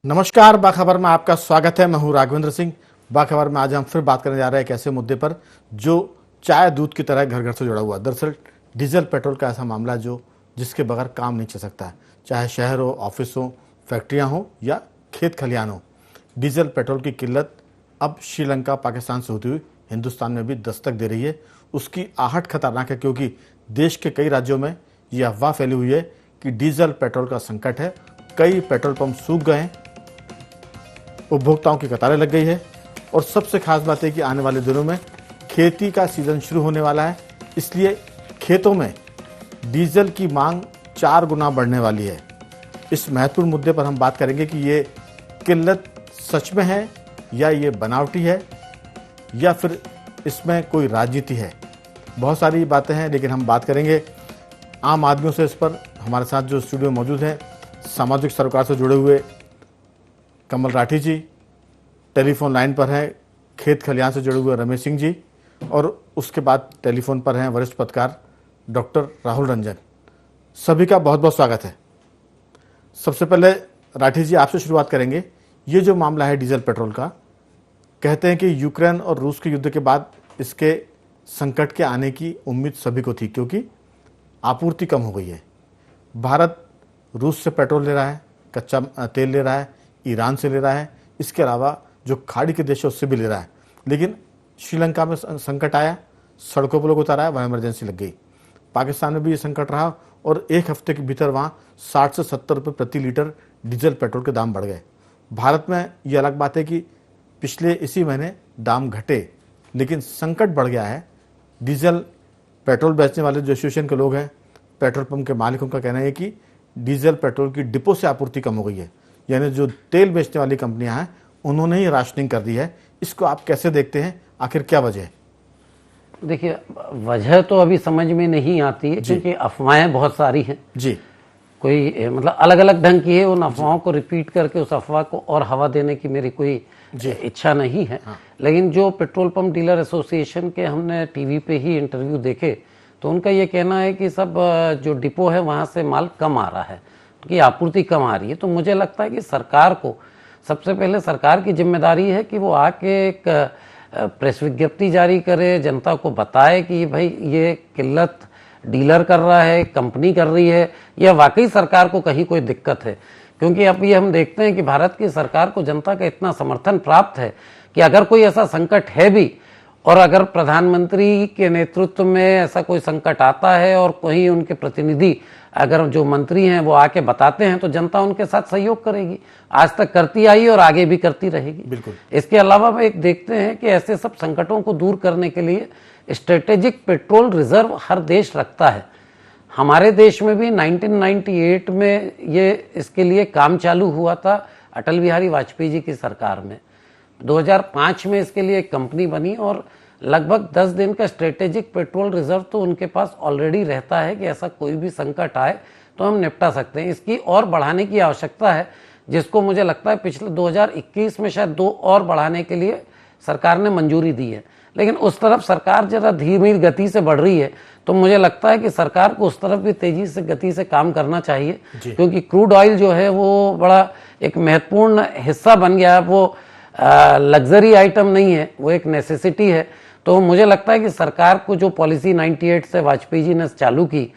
नमस्कार, बाखबर में आपका स्वागत है। मैं हूं राघवेंद्र सिंह। बाखबर में आज हम फिर बात करने जा रहे हैं एक ऐसे मुद्दे पर जो चाय दूध की तरह घर घर से जुड़ा हुआ। दरअसल डीजल पेट्रोल का ऐसा मामला जिसके बगैर काम नहीं चल सकता है, चाहे शहर हो, ऑफिस हो, फैक्ट्रियां हो या खेत खलिहान हो। डीजल पेट्रोल की किल्लत अब श्रीलंका, पाकिस्तान से होती हुई हिंदुस्तान में भी दस्तक दे रही है। उसकी आहट खतरनाक है क्योंकि देश के कई राज्यों में यह अफवाह फैली हुई है कि डीजल पेट्रोल का संकट है। कई पेट्रोल पंप सूख गए हैं, उपभोक्ताओं की कतारें लग गई है और सबसे खास बात है कि आने वाले दिनों में खेती का सीजन शुरू होने वाला है, इसलिए खेतों में डीजल की मांग 4 गुना बढ़ने वाली है। इस महत्वपूर्ण मुद्दे पर हम बात करेंगे कि ये किल्लत सच में है या ये बनावटी है या फिर इसमें कोई राजनीति है। बहुत सारी बातें हैं, लेकिन हम बात करेंगे आम आदमियों से इस पर। हमारे साथ जो स्टूडियो में मौजूद हैं, सामाजिक सरोकार से जुड़े हुए कमल राठी जी, टेलीफोन लाइन पर हैं खेत खलिहान से जुड़े हुए रमेश सिंह जी, और उसके बाद टेलीफोन पर हैं वरिष्ठ पत्रकार डॉक्टर राहुल रंजन। सभी का बहुत बहुत स्वागत है। सबसे पहले राठी जी, आपसे शुरुआत करेंगे। ये जो मामला है डीजल पेट्रोल का, कहते हैं कि यूक्रेन और रूस के युद्ध के बाद इसके संकट के आने की उम्मीद सभी को थी क्योंकि आपूर्ति कम हो गई है। भारत रूस से पेट्रोल ले रहा है, कच्चा तेल ले रहा है, ईरान से ले रहा है, इसके अलावा जो खाड़ी के देश है उससे भी ले रहा है। लेकिन श्रीलंका में संकट आया, सड़कों पर लोग उतर आया, वहाँ इमरजेंसी लग गई। पाकिस्तान में भी ये संकट रहा और एक हफ्ते के भीतर वहाँ 60 से 70 रुपये प्रति लीटर डीजल पेट्रोल के दाम बढ़ गए। भारत में ये अलग बात है कि पिछले इसी महीने दाम घटे, लेकिन संकट बढ़ गया है। डीजल पेट्रोल बेचने वाले जो एसोसिएशन के लोग हैं, पेट्रोल पंप के मालिकों का कहना है कि डीजल पेट्रोल की डिपो से आपूर्ति कम हो गई है, यानी जो तेल बेचने वाली कंपनियां हैं उन्होंने ही राशनिंग कर दी है। इसको आप कैसे देखते हैं, आखिर क्या वजह है? देखिए, वजह तो अभी समझ में नहीं आती है क्योंकि अफवाहें बहुत सारी हैं जी। कोई मतलब अलग अलग ढंग की है। उन अफवाहों को रिपीट करके उस अफवाह को और हवा देने की मेरी कोई इच्छा नहीं है। लेकिन जो पेट्रोल पंप डीलर एसोसिएशन के हमने टीवी पे ही इंटरव्यू देखे तो उनका ये कहना है कि सब जो डिपो है वहाँ से माल कम आ रहा है, की आपूर्ति कम आ रही है। तो मुझे लगता है कि सरकार को सबसे पहले सरकार की जिम्मेदारी है कि वो आके एक प्रेस विज्ञप्ति जारी करे, जनता को बताए कि भाई ये किल्लत डीलर कर रहा है, कंपनी कर रही है, या वाकई सरकार को कहीं कोई दिक्कत है। क्योंकि अब ये हम देखते हैं कि भारत की सरकार को जनता का इतना समर्थन प्राप्त है कि अगर कोई ऐसा संकट है भी और अगर प्रधानमंत्री के नेतृत्व में ऐसा कोई संकट आता है और कोई उनके प्रतिनिधि अगर जो मंत्री हैं वो आके बताते हैं तो जनता उनके साथ सहयोग करेगी। आज तक करती आई और आगे भी करती रहेगी। बिल्कुल। इसके अलावा हम एक देखते हैं कि ऐसे सब संकटों को दूर करने के लिए स्ट्रेटेजिक पेट्रोल रिजर्व हर देश रखता है। हमारे देश में भी 1998 में ये इसके लिए काम चालू हुआ था अटल बिहारी वाजपेयी जी की सरकार में। 2005 में इसके लिए एक कंपनी बनी और लगभग 10 दिन का स्ट्रेटेजिक पेट्रोल रिजर्व तो उनके पास ऑलरेडी रहता है कि ऐसा कोई भी संकट आए तो हम निपटा सकते हैं। इसकी और बढ़ाने की आवश्यकता है, जिसको मुझे लगता है पिछले 2021 में शायद 2 और बढ़ाने के लिए सरकार ने मंजूरी दी है। लेकिन उस तरफ सरकार जरा धीमी गति से बढ़ रही है, तो मुझे लगता है कि सरकार को उस तरफ भी तेजी से गति से काम करना चाहिए, क्योंकि क्रूड ऑयल जो है वो बड़ा एक महत्वपूर्ण हिस्सा बन गया है। वो लग्जरी आइटम नहीं है, वो एक नेसेसिटी है। तो मुझे लगता है कि सरकार को जो पॉलिसी 98 से वाजपेयी जी ने चालू की,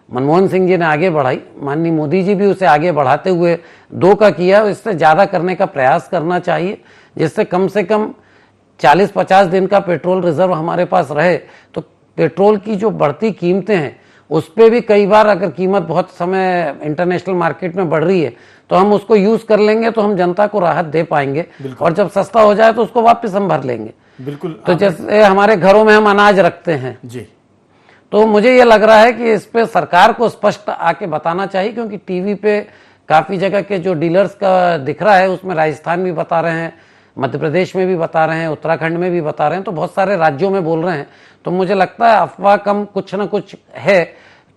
मनमोहन सिंह जी ने आगे बढ़ाई, माननीय मोदी जी भी उसे आगे बढ़ाते हुए 2 का किया, इससे ज़्यादा करने का प्रयास करना चाहिए, जिससे कम से कम 40-50 दिन का पेट्रोल रिजर्व हमारे पास रहे। तो पेट्रोल की जो बढ़ती कीमतें हैं उस पर भी कई बार अगर कीमत बहुत समय इंटरनेशनल मार्केट में बढ़ रही है तो हम उसको यूज कर लेंगे तो हम जनता को राहत दे पाएंगे, और जब सस्ता हो जाए तो उसको वापस हम भर लेंगे। बिल्कुल। तो जैसे हमारे घरों में हम अनाज रखते हैं जी, तो मुझे ये लग रहा है कि इस पे सरकार को स्पष्ट आके बताना चाहिए, क्योंकि टीवी पे काफी जगह के जो डीलर्स का दिख रहा है उसमें राजस्थान भी बता रहे हैं, मध्य प्रदेश में भी बता रहे हैं, उत्तराखंड में भी बता रहे हैं, तो बहुत सारे राज्यों में बोल रहे हैं। तो मुझे लगता है अफवाह कम कुछ ना कुछ है,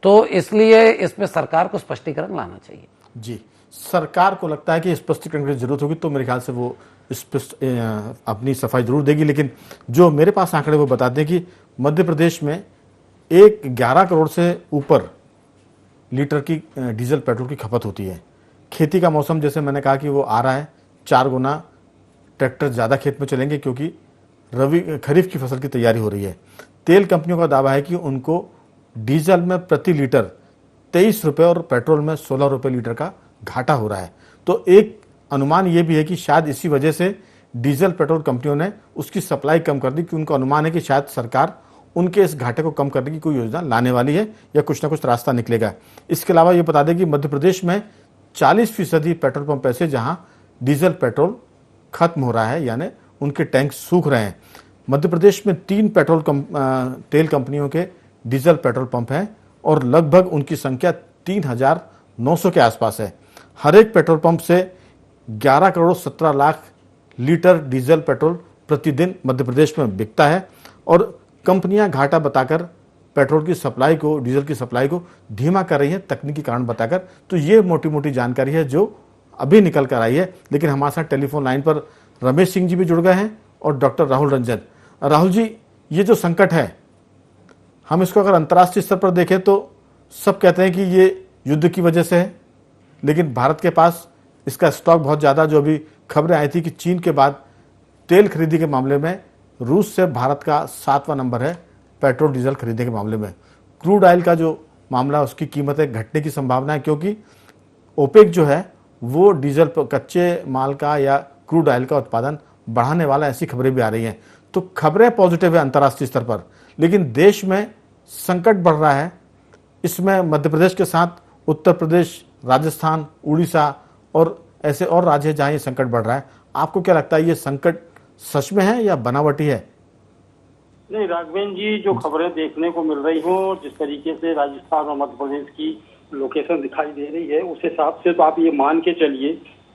तो इसलिए इस पे सरकार को स्पष्टीकरण लाना चाहिए। जी, सरकार को लगता है कि स्पष्टीकरण की जरूरत होगी तो मेरे ख्याल से वो अपनी सफाई जरूर देगी। लेकिन जो मेरे पास आंकड़े वो बताते हैं कि मध्य प्रदेश में 11 करोड़ से ऊपर लीटर की डीजल पेट्रोल की खपत होती है। खेती का मौसम जैसे मैंने कहा कि वो आ रहा है, 4 गुना ट्रैक्टर ज़्यादा खेत में चलेंगे क्योंकि खरीफ की फसल की तैयारी हो रही है। तेल कंपनियों का दावा है कि उनको डीजल में प्रति लीटर 23 रुपये और पेट्रोल में 16 रुपये लीटर का घाटा हो रहा है। तो एक अनुमान ये भी है कि शायद इसी वजह से डीजल पेट्रोल कंपनियों ने उसकी सप्लाई कम कर दी, कि उनका अनुमान है कि शायद सरकार उनके इस घाटे को कम करने की कोई योजना लाने वाली है या कुछ ना कुछ रास्ता निकलेगा। इसके अलावा ये बता दें कि मध्य प्रदेश में 40% पेट्रोल पंप ऐसे जहां डीजल पेट्रोल खत्म हो रहा है, यानी उनके टैंक सूख रहे हैं। मध्य प्रदेश में 3 तेल कंपनियों के डीजल पेट्रोल पंप हैं और लगभग उनकी संख्या 3,900 के आसपास है। हर एक पेट्रोल पंप से 11 crore 17 lakh litre diesel petrol प्रतिदिन मध्य प्रदेश में बिकता है और कंपनियां घाटा बताकर पेट्रोल की सप्लाई को, डीजल की सप्लाई को धीमा कर रही है तकनीकी कारण बताकर। तो ये मोटी मोटी जानकारी है जो अभी निकल कर आई है। लेकिन हमारे साथ टेलीफोन लाइन पर रमेश सिंह जी भी जुड़ गए हैं और डॉक्टर राहुल रंजन। राहुल जी, ये जो संकट है, हम इसको अगर अंतर्राष्ट्रीय स्तर पर देखें तो सब कहते हैं कि ये युद्ध की वजह से है, लेकिन भारत के पास इसका स्टॉक बहुत ज़्यादा, जो अभी खबरें आई थी कि चीन के बाद तेल खरीदी के मामले में रूस से भारत का 7वां नंबर है पेट्रोल डीजल खरीदने के मामले में। क्रूड ऑयल का जो मामला, उसकी कीमतें घटने की संभावना है क्योंकि ओपेक जो है वो डीजल कच्चे माल का या क्रूड ऑयल का उत्पादन बढ़ाने वाला, ऐसी खबरें भी आ रही हैं। तो खबरें पॉजिटिव है अंतर्राष्ट्रीय स्तर पर, लेकिन देश में संकट बढ़ रहा है। इसमें मध्य प्रदेश के साथ उत्तर प्रदेश, राजस्थान, उड़ीसा और ऐसे और राज्य हैं जहां ये संकट बढ़ रहा है। आपको क्या लगता है, ये संकट सच में है या बनावटी है? नहीं राघवेंद्र जी, जो खबरें देखने को मिल रही हो, जिस तरीके से राजस्थान और मध्य प्रदेश की लोकेशन दिखाई दे रही है, उस हिसाब से तो आप ये मान के चलिए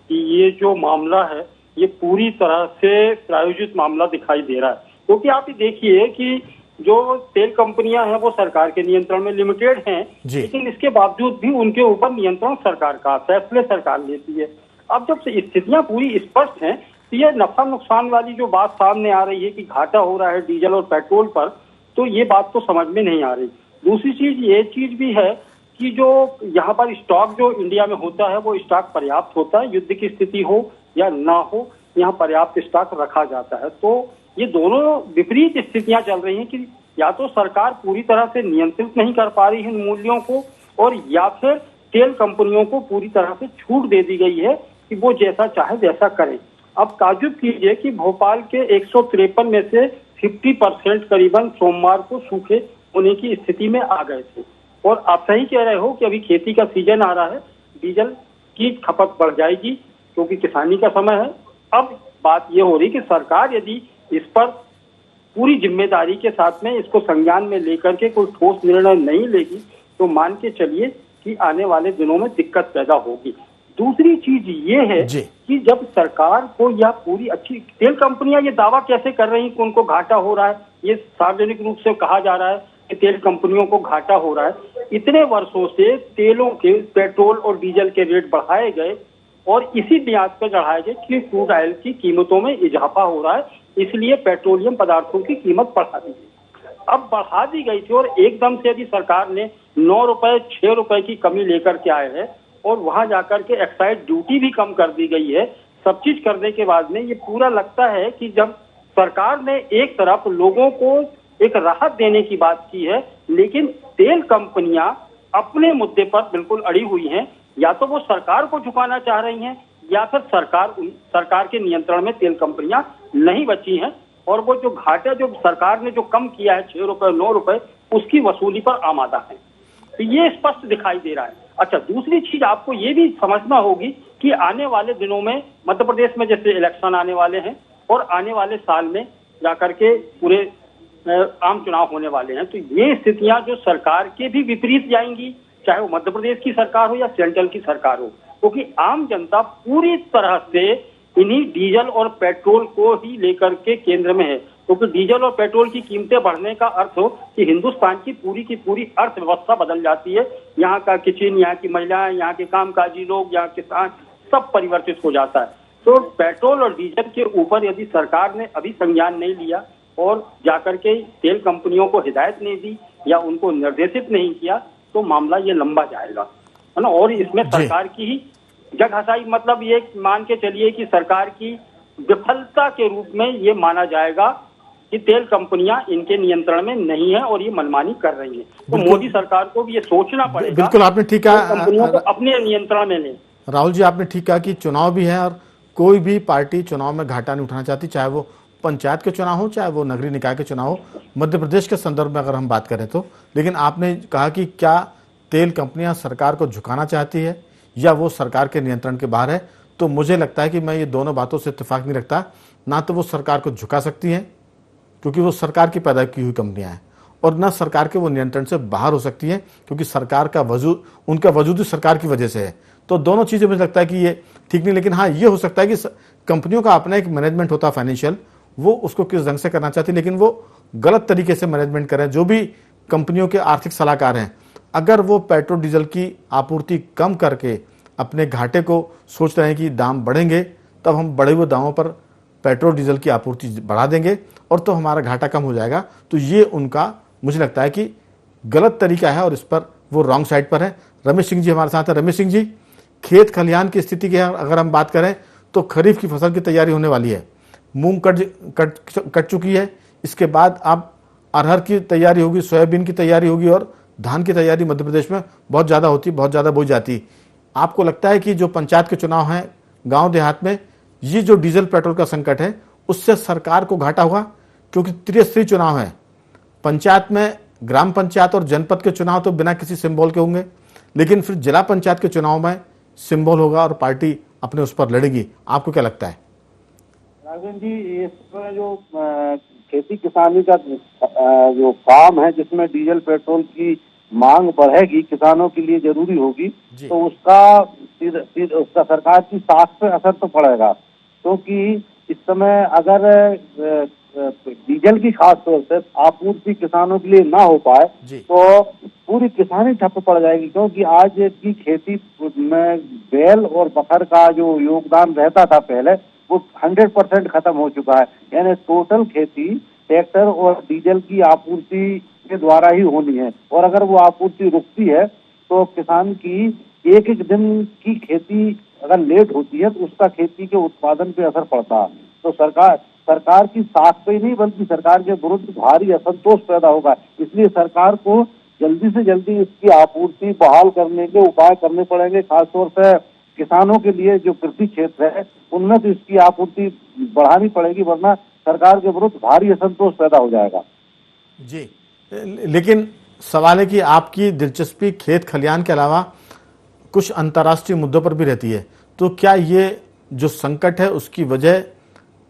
कि ये जो मामला है ये पूरी तरह से प्रायोजित मामला दिखाई दे रहा है। क्योंकि आप ये देखिए कि जो तेल कंपनियां हैं वो सरकार के नियंत्रण में लिमिटेड हैं, लेकिन इसके बावजूद भी उनके ऊपर नियंत्रण सरकार का, फैसले सरकार लेती है। अब जब स्थितियां पूरी स्पष्ट हैं तो ये नफा नुकसान वाली जो बात सामने आ रही है कि घाटा हो रहा है डीजल और पेट्रोल पर, तो ये बात तो समझ में नहीं आ रही। दूसरी चीज ये चीज भी है कि जो यहाँ पर स्टॉक जो इंडिया में होता है वो स्टॉक पर्याप्त होता है, युद्ध की स्थिति हो या ना हो, यहाँ पर्याप्त स्टॉक रखा जाता है। तो ये दोनों विपरीत स्थितियां चल रही हैं कि या तो सरकार पूरी तरह से नियंत्रित नहीं कर पा रही है इन मूल्यों को, और या फिर तेल कंपनियों को पूरी तरह से छूट दे दी गई है कि वो जैसा चाहे वैसा करें। अब ताज्जुब कीजिए कि भोपाल के 153 में से 50% करीबन सोमवार को सूखे होने की स्थिति में आ गए थे। और आप सही कह रहे हो कि अभी खेती का सीजन आ रहा है, डीजल की खपत बढ़ जाएगी क्योंकि किसानी का समय है। अब बात यह हो रही कि सरकार यदि इस पर पूरी जिम्मेदारी के साथ में इसको संज्ञान में लेकर के कोई ठोस निर्णय नहीं लेगी तो मान के चलिए कि आने वाले दिनों में दिक्कत पैदा होगी। दूसरी चीज ये है कि जब सरकार को या पूरी अच्छी तेल कंपनियां ये दावा कैसे कर रही कि उनको घाटा हो रहा है, ये सार्वजनिक रूप से कहा जा रहा है कि तेल कंपनियों को घाटा हो रहा है। इतने वर्षों से तेलों के, पेट्रोल और डीजल के रेट बढ़ाए गए और इसी ब्याज पर चढ़ाए गए कि क्रूड ऑयल की कीमतों में इजाफा हो रहा है, इसलिए पेट्रोलियम पदार्थों की कीमत बढ़ा दी गई। अब बढ़ा दी गई थी और एकदम से यदि सरकार ने 9 रुपए 6 रुपए की कमी लेकर के आए हैं और वहां जाकर के एक्साइज ड्यूटी भी कम कर दी गई है, सब चीज करने के बाद में ये पूरा लगता है कि जब सरकार ने एक तरफ लोगों को एक राहत देने की बात की है, लेकिन तेल कंपनियां अपने मुद्दे पर बिल्कुल अड़ी हुई हैं। या तो वो सरकार को झुकाना चाह रही हैं या फिर सरकार के नियंत्रण में तेल कंपनियां नहीं बची हैं और वो जो घाटा जो सरकार ने जो कम किया है 6 रुपए 9 रुपए, उसकी वसूली पर आमादा है। तो ये स्पष्ट दिखाई दे रहा है। अच्छा, दूसरी चीज आपको ये भी समझना होगी कि आने वाले दिनों में मध्य प्रदेश में जैसे इलेक्शन आने वाले हैं और आने वाले साल में जाकर के पूरे आम चुनाव होने वाले हैं, तो ये स्थितियां जो सरकार के भी विपरीत जाएंगी, चाहे वो मध्य प्रदेश की सरकार हो या सेंट्रल की सरकार हो, क्योंकि आम जनता पूरी तरह से इन्हीं डीजल और पेट्रोल को ही लेकर के केंद्र में है। क्योंकि डीजल और पेट्रोल की कीमतें बढ़ने का अर्थ हो कि हिंदुस्तान की पूरी अर्थव्यवस्था बदल जाती है। यहाँ का किचन, यहाँ की महिलाएं, यहाँ के कामकाजी लोग, यहाँ किसान, सब परिवर्तित हो जाता है। तो पेट्रोल और डीजल के ऊपर यदि सरकार ने अभी संज्ञान नहीं लिया और जाकर के तेल कंपनियों को हिदायत नहीं दी या उनको निर्देशित नहीं किया तो मामला ये लंबा जाएगा, है ना। और इसमें सरकार की ही जगहसाई मतलब ये मान के चलिए कि सरकार की विफलता के रूप में ये माना जाएगा कि तेल कंपनियां इनके नियंत्रण में नहीं है और ये मनमानी कर रही हैं। तो बिल्कुल। मोदी सरकार को भी ये सोचना पड़ेगा। बिल्कुल आपने ठीक तेल कहा कंपनियों को अपने नियंत्रण में लें। राहुल जी, आपने ठीक कहा कि चुनाव भी है और कोई भी पार्टी चुनाव में घाटा नहीं उठाना चाहती, चाहे वो पंचायत के चुनाव हो चाहे वो नगरीय निकाय के चुनाव हो, मध्य प्रदेश के संदर्भ में अगर हम बात करें तो। लेकिन आपने कहा कि क्या तेल कंपनियां सरकार को झुकाना चाहती है या वो सरकार के नियंत्रण के बाहर है, तो मुझे लगता है कि मैं ये दोनों बातों से इत्तेफाक नहीं रखता। ना तो वो सरकार को झुका सकती हैं क्योंकि वो सरकार की पैदा की हुई कंपनियां हैं, और न सरकार के वो नियंत्रण से बाहर हो सकती हैं क्योंकि सरकार का वजूद, उनका वजूद ही सरकार की वजह से है। तो दोनों चीज़ें मुझे लगता है कि ये ठीक नहीं। लेकिन हाँ, ये हो सकता है कि कंपनियों का अपना एक मैनेजमेंट होता है फाइनेंशियल, वो उसको किस ढंग से करना चाहती है, लेकिन वो गलत तरीके से मैनेजमेंट करें। जो भी कंपनियों के आर्थिक सलाहकार हैं, अगर वो पेट्रोल डीजल की आपूर्ति कम करके अपने घाटे को सोच रहे हैं कि दाम बढ़ेंगे, तब हम बढ़े हुए दामों पर पेट्रोल डीजल की आपूर्ति बढ़ा देंगे और तो हमारा घाटा कम हो जाएगा। तो ये उनका मुझे लगता है कि गलत तरीका है और इस पर वो रॉन्ग साइड पर है। रमेश सिंह जी हमारे साथ है। रमेश सिंह जी, खेत खलिहान की स्थिति की अगर हम बात करें तो खरीफ की फसल की तैयारी होने वाली है। मूंग कट चुकी है, इसके बाद अब अरहर की तैयारी होगी, सोयाबीन की तैयारी होगी और धान की तैयारी मध्य प्रदेश में बहुत ज़्यादा होती, बहुत ज़्यादा बोई जाती। आपको लगता है कि जो पंचायत के चुनाव हैं गांव देहात में, ये जो डीजल पेट्रोल का संकट है उससे सरकार को घाटा होगा? क्योंकि त्रिस्तरीय चुनाव है, पंचायत में ग्राम पंचायत और जनपद के चुनाव तो बिना किसी सिंबल के होंगे, लेकिन फिर जिला पंचायत के चुनाव में सिंबल होगा और पार्टी अपने उस पर लड़ेगी। आपको क्या लगता है? राघवेंद्र जी, इसमें जो खेती किसानी का जो काम है जिसमें डीजल पेट्रोल की मांग बढ़ेगी, किसानों के लिए जरूरी होगी, तो उसका सरकार की साख पे असर तो पड़ेगा। क्योंकि इस समय अगर डीजल की खास तौर से आपूर्ति किसानों के लिए ना हो पाए तो पूरी किसानी ठप पड़ जाएगी। क्योंकि आज की खेती में बैल और बकरा का जो योगदान रहता था पहले, वो 100% खत्म हो चुका है। यानी टोटल खेती ट्रैक्टर और डीजल की आपूर्ति के द्वारा ही होनी है, और अगर वो आपूर्ति रुकती है तो किसान की एक एक दिन की खेती अगर लेट होती है तो उसका खेती के उत्पादन पे असर पड़ता है। तो सरकार की साख पे ही नहीं बल्कि सरकार के विरुद्ध भारी असंतोष पैदा होगा। इसलिए सरकार को जल्दी से जल्दी इसकी आपूर्ति बहाल करने के उपाय करने पड़ेंगे। खासतौर से किसानों के लिए जो कृषि क्षेत्र है उनमें तो इसकी आपूर्ति बढ़ानी पड़ेगी, वरना सरकार के विरुद्ध भारी असंतोष पैदा हो जाएगा। जी, लेकिन सवाल है कि आपकी दिलचस्पी खेत खलिहान के अलावा कुछ अंतर्राष्ट्रीय मुद्दों पर भी रहती है। तो क्या ये जो संकट है उसकी वजह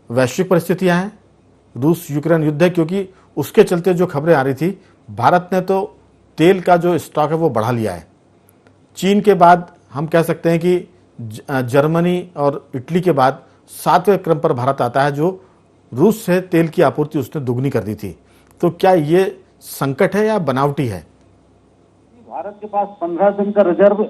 वैश्विक परिस्थितियां हैं? रूस यूक्रेन युद्ध है, क्योंकि उसके चलते जो खबरें आ रही थी, भारत ने तो तेल का जो स्टॉक है वो बढ़ा लिया है। चीन के बाद हम कह सकते हैं कि जर्मनी और इटली के बाद 7वें क्रम पर भारत आता है, जो रूस से तेल की आपूर्ति उसने दुगनी कर दी थी। तो क्या ये संकट है या बनावटी है? भारत के पास 15 दिन का रिजर्व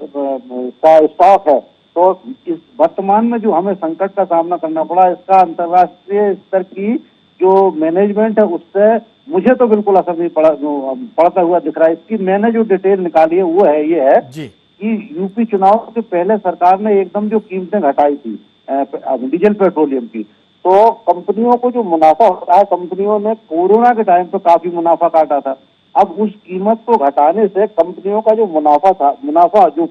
स्टॉक है। तो इस वर्तमान में जो हमें संकट का सामना करना पड़ा, इसका अंतर्राष्ट्रीय स्तर की जो मैनेजमेंट है उससे मुझे तो बिल्कुल असर नहीं पड़ता हुआ दिख रहा है। इसकी मैंने जो डिटेल निकाली है वो है ये है कि यूपी चुनाव से पहले सरकार ने एकदम जो कीमतें घटाई थी डीजल पेट्रोलियम की, तो कंपनियों को जो मुनाफा होता है, कंपनियों ने कोरोना के टाइम पे काफी मुनाफा काटा था। अब उस कीमत को घटाने से कंपनियों का जो मुनाफा जो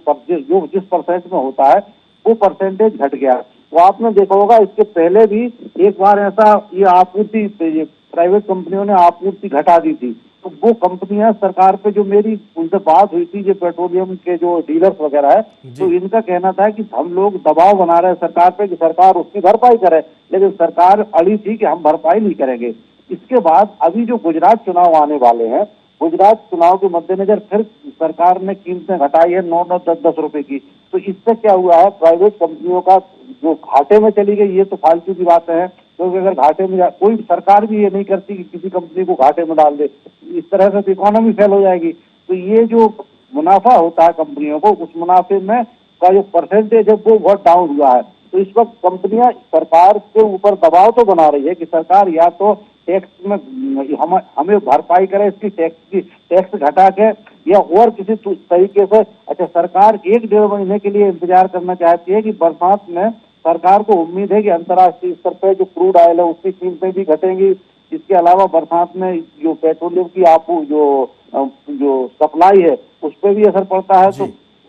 जिस परसेंट में होता है वो परसेंटेज घट गया। तो आपने देखा होगा इसके पहले भी एक बार ऐसा ये आपूर्ति प्राइवेट कंपनियों ने आपूर्ति घटा दी थी। तो वो कंपनियां सरकार पे, जो मेरी उनसे बात हुई थी, जो पेट्रोलियम के जो डीलर्स वगैरह है, तो इनका कहना था कि हम लोग दबाव बना रहे हैं सरकार पे कि सरकार उसकी भरपाई करे, लेकिन सरकार अड़ी थी कि हम भरपाई नहीं करेंगे। इसके बाद अभी जो गुजरात चुनाव आने वाले हैं, गुजरात चुनाव के मद्देनजर फिर सरकार ने कीमतें घटाई है 9-9, 10-10 रुपए की। तो इससे क्या हुआ है, प्राइवेट कंपनियों का जो घाटे में चली गई, ये तो फालतू की बातें हैं। क्योंकि अगर घाटे में कोई सरकार भी ये नहीं करती कि किसी कंपनी को घाटे में डाल दे, इस तरह से तो इकोनॉमी फेल हो जाएगी। तो ये जो मुनाफा होता है कंपनियों को, उस मुनाफे में का जो परसेंटेज है वो बहुत डाउन हुआ है। तो इस वक्त कंपनियां सरकार के ऊपर दबाव तो बना रही है कि सरकार या तो टैक्स में हमें भरपाई करे, इसकी टैक्स घटा के या और किसी तरीके से। अच्छा, सरकार 1-1.5 महीने के लिए इंतजार करना चाहती है कि बरसात में सरकार को उम्मीद है कि अंतर्राष्ट्रीय स्तर पे जो क्रूड ऑयल है उसकी कीमतें भी घटेंगी। इसके अलावा बरसात में जो पेट्रोलियम की जो सप्लाई है उस पर भी असर पड़ता है। तो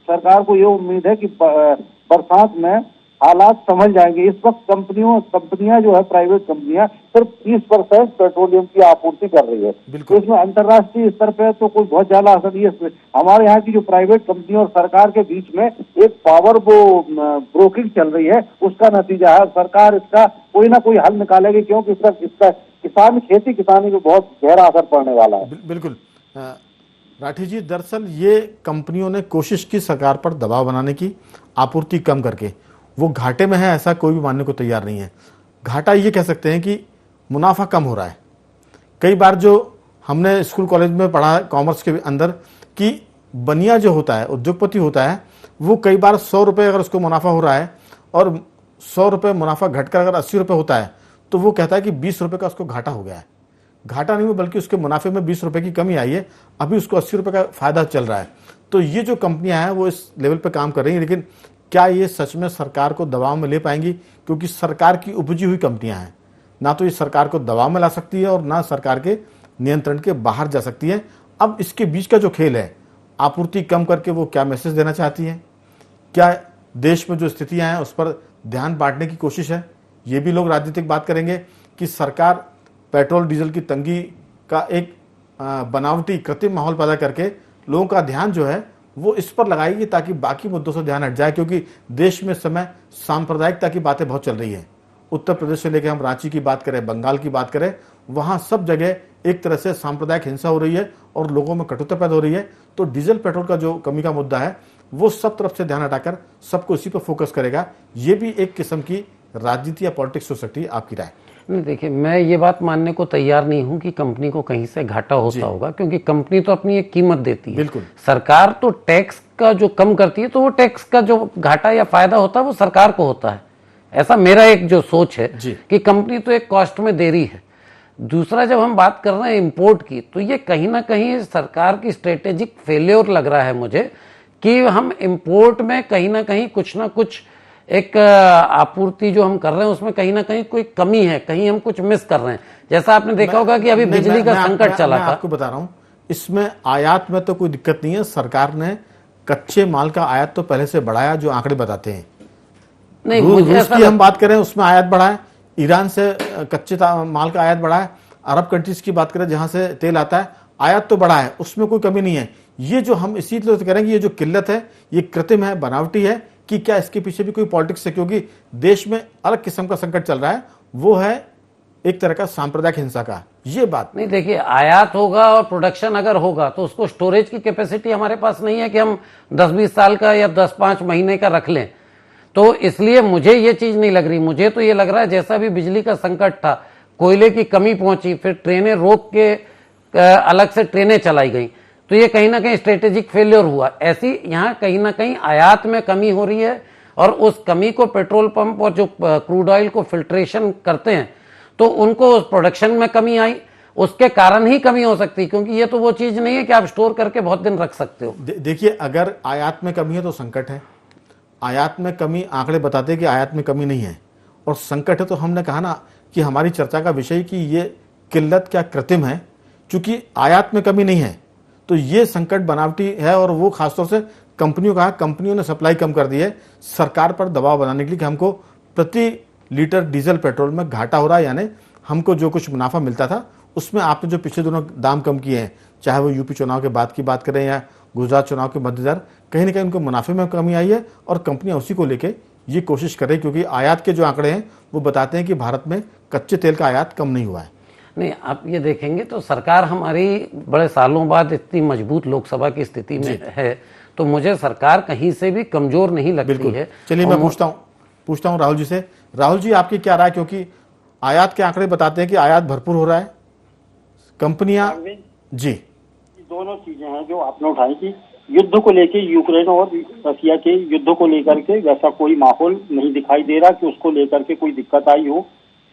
सरकार को ये उम्मीद है कि बरसात में हालात समझ जाएंगे। इस वक्त कंपनियां जो है, प्राइवेट कंपनियां सिर्फ 30% पेट्रोलियम की आपूर्ति कर रही है। तो इसमें अंतर्राष्ट्रीय स्तर पे तो कोई बहुत ज्यादा असर नहीं है। हमारे यहाँ की जो प्राइवेट कंपनी और सरकार के बीच में एक पावर ब्रोकिंग चल रही है, उसका नतीजा है। सरकार इसका कोई ना कोई हल निकालेगी, क्योंकि इसका खेती किसानी को बहुत गहरा असर पड़ने वाला है। बिल्कुल राठी जी, दरअसल ये कंपनियों ने कोशिश की सरकार पर दबाव बनाने की, आपूर्ति कम करके। वो घाटे में है ऐसा कोई भी मानने को तैयार नहीं है। घाटा ये कह सकते हैं कि मुनाफा कम हो रहा है। कई बार जो हमने स्कूल कॉलेज में पढ़ा कॉमर्स के अंदर कि बनिया जो होता है, उद्योगपति होता है, वो कई बार 100 रुपये अगर उसको मुनाफा हो रहा है और 100 रुपये मुनाफा घटकर अगर 80 रुपये होता है तो वो कहता है कि 20 रुपये का उसको घाटा हो गया है। घाटा नहीं हुआ बल्कि उसके मुनाफे में 20 रुपये की कमी आई है, अभी उसको 80 रुपये का फायदा चल रहा है। तो ये जो कंपनियां हैं वो इस लेवल पे काम कर रही हैं, लेकिन क्या ये सच में सरकार को दबाव में ले पाएंगी? क्योंकि सरकार की उपजी हुई कंपनियां हैं, ना तो ये सरकार को दबाव में ला सकती है और ना सरकार के नियंत्रण के बाहर जा सकती है। अब इसके बीच का जो खेल है, आपूर्ति कम करके वो क्या मैसेज देना चाहती है? क्या देश में जो स्थितियां हैं उस पर ध्यान बांटने की कोशिश है? ये भी लोग राजनीतिक बात करेंगे कि सरकार पेट्रोल डीजल की तंगी का एक बनावटी कृत्रिम माहौल पैदा करके लोगों का ध्यान जो है वो इस पर लगाएगी ताकि बाकी मुद्दों से ध्यान हट जाए। क्योंकि देश में समय सांप्रदायिकता की बातें बहुत चल रही है। उत्तर प्रदेश से लेकर हम रांची की बात करें, बंगाल की बात करें, वहां सब जगह एक तरह से सांप्रदायिक हिंसा हो रही है और लोगों में कटुता पैदा हो रही है। तो डीजल पेट्रोल का जो कमी का मुद्दा है वो सब तरफ से ध्यान हटाकर सबको इसी पर फोकस करेगा। ये भी एक किस्म की राजनीति या पॉलिटिक्स हो सकती है। आपकी राय? नहीं, देखिए, मैं ये बात मानने को तैयार नहीं हूं कि कंपनी को कहीं से घाटा होता होगा, क्योंकि कंपनी तो अपनी एक कीमत देती है। बिल्कुल। सरकार तो टैक्स का जो कम करती है, तो वो टैक्स का जो घाटा या फायदा होता है वो सरकार को होता है। ऐसा मेरा एक जो सोच है कि कंपनी तो एक कॉस्ट में दे रही है। दूसरा, जब हम बात कर रहे हैं इंपोर्ट की, तो ये कहीं ना कहीं सरकार की स्ट्रेटेजिक फेल्योर लग रहा है मुझे कि हम इंपोर्ट में कहीं ना कहीं कुछ ना कुछ एक आपूर्ति जो हम कर रहे हैं उसमें कहीं ना कहीं कोई कमी है, कहीं हम कुछ मिस कर रहे हैं। जैसा आपने देखा होगा कि अभी बिजली का संकट चला था। आपको बता रहा हूं, इसमें आयात में तो कोई दिक्कत नहीं है। सरकार ने कच्चे माल का आयात तो पहले से बढ़ाया, जो आंकड़े बताते हैं। नहीं, रूस की हम बात करें उसमें आयात बढ़ा है, ईरान से कच्चे माल का आयात बढ़ा है, अरब कंट्रीज की बात करें जहां से तेल आता है, आयात तो बढ़ा है, उसमें कोई कमी नहीं है। ये जो हम इसीलिए करेंगे, ये जो किल्लत है ये कृत्रिम है, बनावटी है कि क्या इसके पीछे भी कोई पॉलिटिक्स है? क्योंकि देश में अलग किस्म का संकट चल रहा है, वो है एक तरह का सांप्रदायिक हिंसा का। ये बात नहीं, देखिए, आयात होगा और प्रोडक्शन अगर होगा तो उसको स्टोरेज की कैपेसिटी हमारे पास नहीं है कि हम 10-20 साल का या 10-5 महीने का रख लें। तो इसलिए मुझे ये चीज नहीं लग रही। मुझे तो ये लग रहा है जैसा भी बिजली का संकट था, कोयले की कमी पहुंची, फिर ट्रेनें रोक के अलग से ट्रेनें चलाई गई, तो ये कहीं ना कहीं स्ट्रेटेजिक फेलियर हुआ। ऐसी यहाँ कहीं ना कहीं आयात में कमी हो रही है और उस कमी को पेट्रोल पंप और जो क्रूड ऑयल को फिल्ट्रेशन करते हैं तो उनको उस प्रोडक्शन में कमी आई, उसके कारण ही कमी हो सकती, क्योंकि ये तो वो चीज नहीं है कि आप स्टोर करके बहुत दिन रख सकते हो। देखिए, अगर आयात में कमी है तो संकट है। आयात में कमी, आंकड़े बताते हैं कि आयात में कमी नहीं है और संकट है। तो हमने कहा ना कि हमारी चर्चा का विषय कि ये किल्लत क्या कृत्रिम है, क्योंकि आयात में कमी नहीं है तो ये संकट बनावटी है। और वो खासतौर से कंपनियों ने सप्लाई कम कर दी है सरकार पर दबाव बनाने के लिए कि हमको प्रति लीटर डीजल पेट्रोल में घाटा हो रहा है, यानी हमको जो कुछ मुनाफा मिलता था उसमें आपने जो पिछले दिनों दाम कम किए हैं, चाहे वो यूपी चुनाव के बाद की बात करें या गुजरात चुनाव के मद्देनजर, कहीं ना कहीं उनको मुनाफे में कमी आई है और कंपनियां उसी को लेके ये कोशिश कर रही, क्योंकि आयात के जो आंकड़े हैं वो बताते हैं कि भारत में कच्चे तेल का आयात कम नहीं हुआ है। नहीं, आप ये देखेंगे तो सरकार हमारी बड़े सालों बाद इतनी मजबूत लोकसभा की स्थिति में है, तो मुझे सरकार कहीं से भी कमजोर नहीं लगती है। चलिए, मैं पूछता हूं राहुल जी से। राहुल जी, आपकी क्या राय? क्योंकि आयात के आंकड़े बताते हैं कि आयात भरपूर हो रहा है, कंपनियां जी। दोनों चीजें हैं जो आपने उठाई कि युद्ध को लेके, यूक्रेन और रसिया के युद्ध को लेकर के वैसा कोई माहौल नहीं दिखाई दे रहा कि उसको लेकर के कोई दिक्कत आई हो।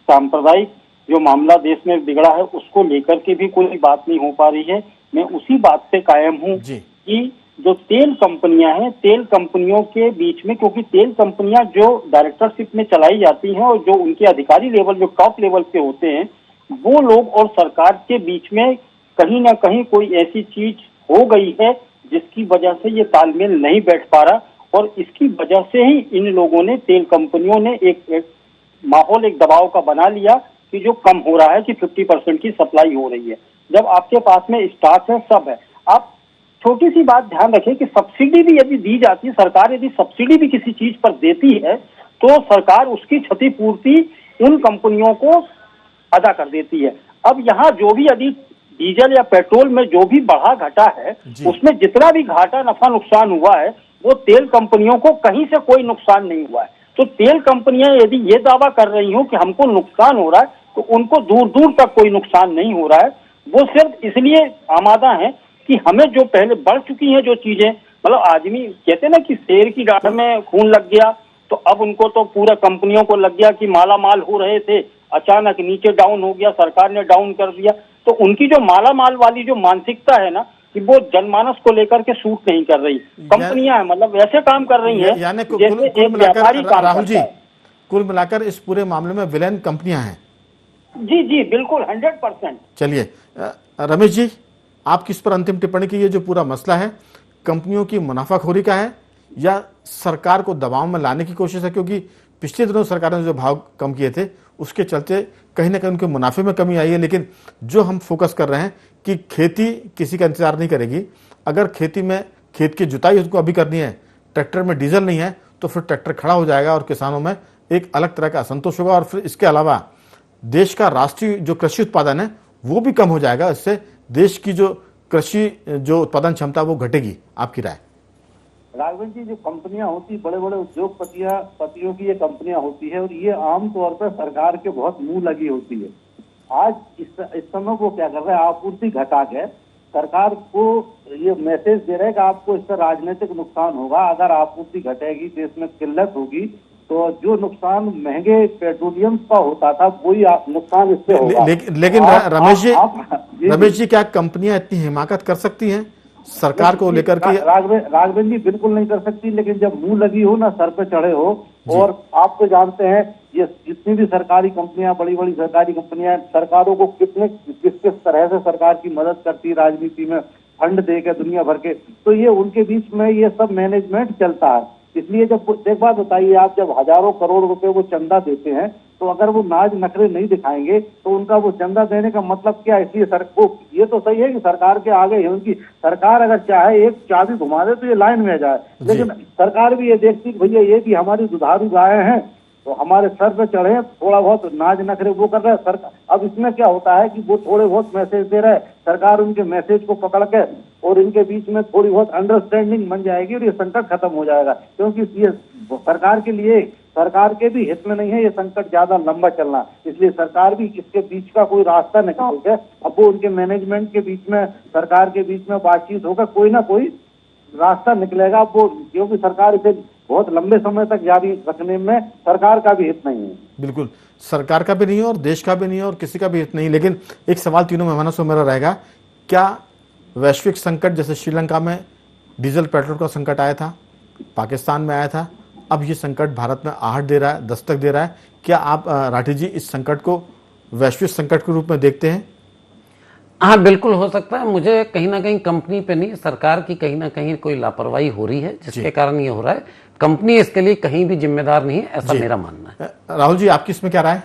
सांप्रदायिक जो मामला देश में बिगड़ा है उसको लेकर के भी कोई बात नहीं हो पा रही है। मैं उसी बात पे कायम हूँ कि जो तेल कंपनियां हैं, तेल कंपनियों के बीच में, क्योंकि तेल कंपनियां जो डायरेक्टरशिप में चलाई जाती हैं और जो उनके अधिकारी लेवल, जो टॉप लेवल पे होते हैं, वो लोग और सरकार के बीच में कहीं ना कहीं कोई ऐसी चीज हो गई है जिसकी वजह से ये तालमेल नहीं बैठ पा रहा, और इसकी वजह से ही इन लोगों ने, तेल कंपनियों ने एक माहौल, एक दबाव का बना लिया कि जो कम हो रहा है कि 50% की सप्लाई हो रही है। जब आपके पास में स्टॉक है, सब है, आप छोटी सी बात ध्यान रखें कि सब्सिडी भी यदि दी जाती है, सरकार यदि सब्सिडी भी किसी चीज पर देती है तो सरकार उसकी क्षतिपूर्ति उन कंपनियों को अदा कर देती है। अब यहाँ जो भी यदि डीजल या पेट्रोल में जो भी बढ़ा घटा है, उसमें जितना भी घाटा नफा नुकसान हुआ है वो तेल कंपनियों को कहीं से कोई नुकसान नहीं हुआ है। तो तेल कंपनियां यदि ये दावा कर रही हो कि हमको नुकसान हो रहा है, तो उनको दूर दूर तक कोई नुकसान नहीं हो रहा है। वो सिर्फ इसलिए आमादा है कि हमें जो पहले बढ़ चुकी हैं जो चीजें, मतलब आदमी कहते ना कि शेर की गाढ़ में खून लग गया, तो अब उनको तो पूरा कंपनियों को लग गया कि माला माल हो रहे थे, अचानक नीचे डाउन हो गया, सरकार ने डाउन कर दिया। तो उनकी जो माला माल वाली जो मानसिकता है ना, कि वो जनमानस को लेकर के सूट नहीं कर रही। कंपनियां हैं, मतलब वैसे काम कर रही हैं जैसे एक व्यापारी काम राहुल जी, करता है। कुल मिलाकर इस पूरे मामले में विलेन कंपनियां हैं। जी जी बिल्कुल 100%। चलिए रमेश जी, आप किस पर अंतिम टिप्पणी की? ये जो पूरा मसला है कंपनियों की मुनाफाखोरी का है या सरकार को दबाव में लाने की कोशिश है? क्योंकि पिछले दिनों सरकार ने जो भाव कम किए थे उसके चलते कहीं ना कहीं उनके मुनाफे में कमी आई है। लेकिन जो हम फोकस कर रहे हैं कि खेती किसी का इंतजार नहीं करेगी। अगर खेती में खेत की जुताई उसको अभी करनी है, ट्रैक्टर में डीजल नहीं है, तो फिर ट्रैक्टर खड़ा हो जाएगा और किसानों में एक अलग तरह का असंतोष होगा। और फिर इसके अलावा देश का राष्ट्रीय जो कृषि उत्पादन है वो भी कम हो जाएगा। इससे देश की जो कृषि जो उत्पादन क्षमता वो घटेगी। आपकी राय? राघवन जी, जो कंपनियां होती, बड़े बड़े उद्योगपतियों की ये कंपनियां होती है, और ये आमतौर पर सरकार के बहुत मुंह लगी होती है। आज इस समय वो क्या कर रहे हैं, आपूर्ति घटा के सरकार को ये मैसेज दे रहे हैं कि आपको इससे राजनीतिक नुकसान होगा। अगर आपूर्ति घटेगी, देश में किल्लत होगी, तो जो नुकसान महंगे पेट्रोलियम का होता था वही नुकसान इससे होगा। लेकिन रमेश जी, क्या कंपनियां इतनी हिमाकत कर सकती हैं सरकार को लेकर के? राघवेंद्र जी, बिल्कुल नहीं कर सकती। लेकिन जब मुंह लगी हो ना, सर पे चढ़े हो, और आप तो जानते हैं ये जितनी भी सरकारी कंपनियां, बड़ी बड़ी सरकारी कंपनियां, सरकारों को किस किस तरह से सरकार की मदद करती है, राजनीति में फंड दे के दुनिया भर के, तो ये उनके बीच में ये सब मैनेजमेंट चलता है। इसलिए जब एक बात बताइए, आप जब हजारों करोड़ रुपए वो चंदा देते हैं, तो अगर वो नाज नखरे नहीं दिखाएंगे तो उनका वो चंदा देने का मतलब क्या? इसलिए ये तो सही है कि सरकार के आगे है, उनकी सरकार अगर चाहे एक चाबी घुमा दे तो ये लाइन में जाए। लेकिन सरकार भी ये देखती है भैया ये भी हमारी दुधारू गायें हैं, तो हमारे सर पे चढ़े, थोड़ा बहुत नाज नखरे वो कर रहे हैं सरकार। अब इसमें क्या होता है कि वो थोड़े बहुत मैसेज दे रहे हैं, सरकार उनके मैसेज को पकड़ के और इनके बीच में थोड़ी बहुत अंडरस्टैंडिंग बन जाएगी और ये संकट खत्म हो जाएगा। क्योंकि ये सरकार के लिए, सरकार के भी हित में नहीं है ये संकट ज्यादा लंबा चलना। इसलिए सरकार भी इसके बीच का कोई रास्ता निकाल के, अब वो उनके मैनेजमेंट के बीच में, सरकार के बीच में बातचीत होकर कोई ना कोई रास्ता निकलेगा। वो क्योंकि सरकार इसे बहुत लंबे समय तक जारी रखने में सरकार का भी हित नहीं है। बिल्कुल, सरकार का भी नहीं है और देश का भी नहीं है और किसी का भी हित नहीं। लेकिन एक सवाल तीनों मेहमानों से मेरा रहेगा, क्या वैश्विक संकट जैसे श्रीलंका में डीजल पेट्रोल का संकट आया था, पाकिस्तान में आया था, अब ये संकट भारत में आहट दे रहा है, दस्तक दे रहा है, क्या आप राठी जी इस संकट को वैश्विक संकट के रूप में देखते हैं? हाँ, बिल्कुल हो सकता है। मुझे कहीं ना कहीं कंपनी पे नहीं, सरकार की कहीं ना कहीं कोई लापरवाही हो रही है जिसके कारण ये हो रहा है। कंपनी इसके लिए कहीं भी जिम्मेदार नहीं है, ऐसा मेरा मानना है। राहुल जी, आपकी इसमें क्या राय?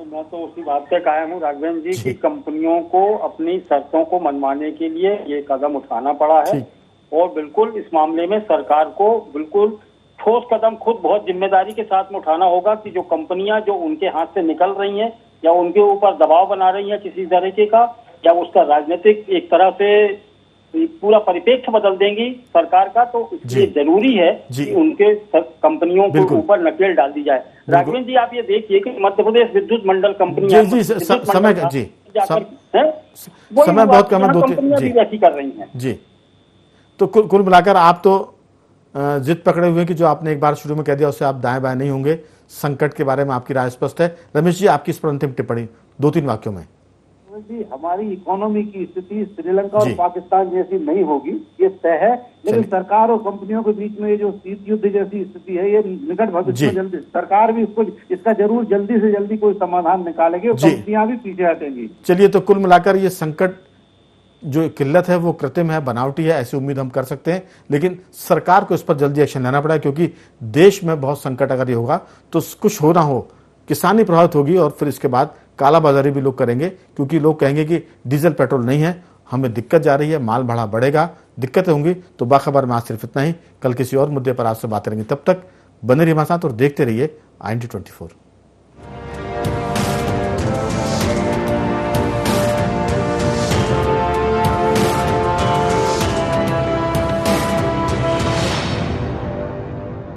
मैं तो उसी बात पे कायम हूँ राघवेंद्र जी, कि कंपनियों को अपनी शर्तों को मनवाने के लिए ये कदम उठाना पड़ा है, और बिल्कुल इस मामले में सरकार को बिल्कुल ठोस कदम खुद बहुत जिम्मेदारी के साथ में उठाना होगा कि जो कंपनियां जो उनके हाथ से निकल रही हैं या उनके ऊपर दबाव बना रही हैं किसी तरीके का, या उसका राजनीतिक एक तरह से पूरा परिप्रेक्ष्य बदल देंगी सरकार का, तो इसलिए जरूरी है कि उनके कंपनियों के ऊपर नकेल डाल दी जाए। राघवेंद्र जी, आप ये देखिए कि मध्य प्रदेश विद्युत मंडल कंपनियां समय बहुत कम है, कंपनियां भी वैसी कर रही हैं जी। तो कुल मिलाकर आप तो जिद पकड़े हुए कि जो आपने एक बार शुरू में कह दिया उससे आप दाएं बाएं नहीं होंगे। संकट के बारे में आपकी राय स्पष्ट है। रमेश जी, आपकी इस पर अंतिम टिप्पणी 2-3 वाक्यों में। जी, हमारी इकोनॉमी की स्थिति श्रीलंका और जी। पाकिस्तान जैसी नहीं होगी, ये तय है। लेकिन सरकार और कंपनियों के बीच में ये जो शीत युद्ध जैसी स्थिति है, ये निकट भविष्य में जल्दी सरकार भी इसका जरूर जल्दी से जल्दी कोई समाधान निकालेगी और जी। कंपनियां भी पीछे हटेंगी। चलिए, तो कुल मिलाकर ये संकट जो किल्लत है वो कृत्रिम है, बनावटी है, ऐसी उम्मीद हम कर सकते हैं। लेकिन सरकार को इस पर जल्दी एक्शन लेना पड़ा, क्योंकि देश में बहुत संकट अगर ये होगा तो कुछ हो ना हो, किसानी प्रभावित होगी और फिर इसके बाद कालाबाजारी भी लोग करेंगे, क्योंकि लोग कहेंगे कि डीजल पेट्रोल नहीं है, हमें दिक्कत जा रही है, माल भाड़ा बढ़ेगा, दिक्कतें होंगी। तो बाखबर में आज सिर्फ इतना ही। कल किसी और मुद्दे पर आपसे बात करेंगे। तब तक बने रहिए हमारे साथ और देखते रहिए IND24।